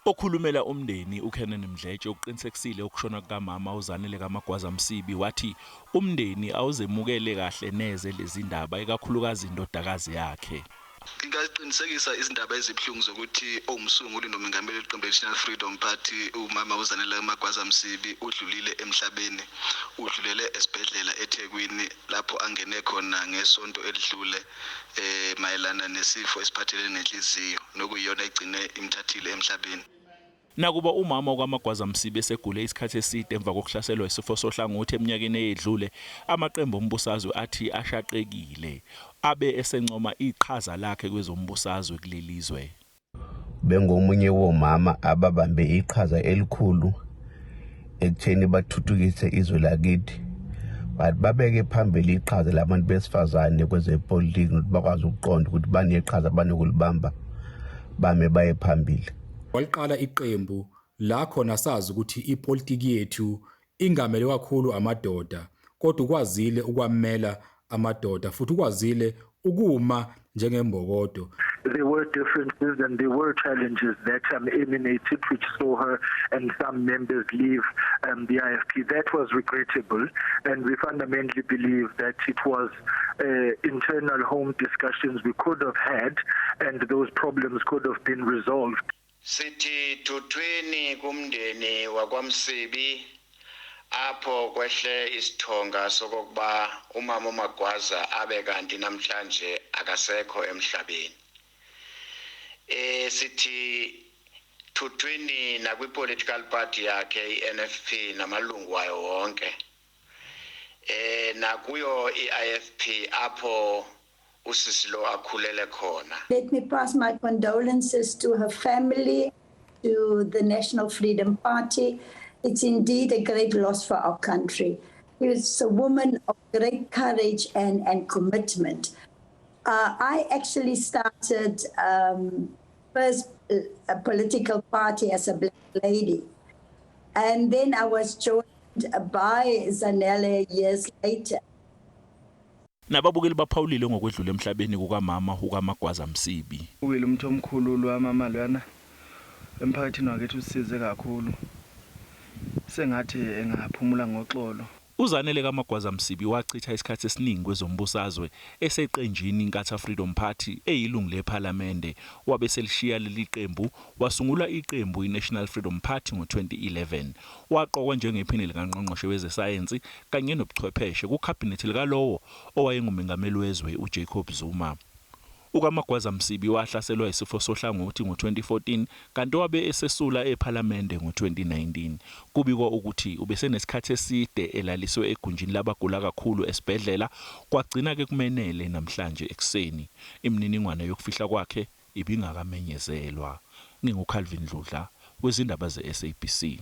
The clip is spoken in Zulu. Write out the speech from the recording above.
Okhulumela umndeni uKenan Mdletshe uqinisekisile ukushona kukamama uZanele kaMagwaza Msibi wathi umndeni awuzemukele kahle neze lezi ndaba ikakhulukazi indodakazi yakhe. Ngingaqinisekisa izindaba ezibhlungu zokuthi umsunguli nomengameli weqembu National Freedom Party umama uZanele kaMagwaza Msibi udlulile emhlabeni, udlulele esibhedlela eThekwini lapho angene khona ngesonto elidlule mayelana nesifo esiphathelene nenhliziyo nokuyiyona egcine imthathile emhlabeni. Nakuba umama kaMagwaza Msibi esegule isikhathi eside emva kokuhlaselwa isifo sohlangothi eminyakeni eyedlule, amaqembu ombusazwe athi ashaqekile abe esencoma iqhaza lakhe kwezombusazwe kulelizwe. Bengomunye womama ababambe iqhaza elikhulu ekutheni bathuthukise izwe lakithi. Babeke phambili iqhaza labantu besifazane kwezepolitiki ukuthi bakwazi ukuqonda ukuthi baneqhaza banokulibamba bame baye phambili. Waliqala iqembu la khona sazi ukuthi ipolitiki yethu ingamele kakhulu amadoda, kodwa ukwazile ukwamela amadoda futhi ukwazile ukuma njengembokodo. There were differences and there were challenges that emanated, which saw her and some members leave the IFP. That was regrettable, and we fundamentally believe that it was internal home discussions we could have had, and those problems could have been resolved. Sithi tuthweni kumndeni wakwaMsibi apho kwehle isithonga sokuba umama uMagwaza abe kanti namhlanje akasekho emhlabeni. Sithi tuthweni nakwi-political party yakhe iNFP namalungu wayo wonke. Nakuyo iIFP apho usisilo akhulele khona. Let me pass my condolences to her family, to the National Freedom Party. It's indeed a great loss for our country. She was a woman of great courage and commitment. I actually started first a political party as a black lady. And then I was joined by Zanele years later. Nababukeli baphawulile ngokwedlula emhlabeni kukamama ukaMagwaza Msibi. Uwile umuntu omkhulu lwamama lwana emphakathini wakethu usize kakhulu. Sengathi engaphumula ngoxolo. uZanele kaMagwaza Msibi wachitha isikhathi esiningi kwezombusazwe eseqenjini iNkatha Freedom Party eyilungu lePhalamende wabe selishiya leli qembu wasungula iqembu iNational Freedom Party ngo-2011 waqokwa njengephini likaNgqongqoshe wezesayensi kanye nobuchwepheshe kuKhabhinethi likalowo owayengumengameli wezwe uJacob Zuma. UkaMagwaza Msibi wahlaselwa isifo sohlangothi ngo-2014 kanti wabe esesula ePhalamende ngo-2019. Kubikwa ukuthi ubesenesikhathi eside elaliswe egunjini labagula kakhulu esibhedlela kwagcina ke kumenele namhlanje ekseni. Imininingwane yokufihla kwakhe ibingakamenyezelwa. NginguCalvin Dludla kwezindaba zeSABC.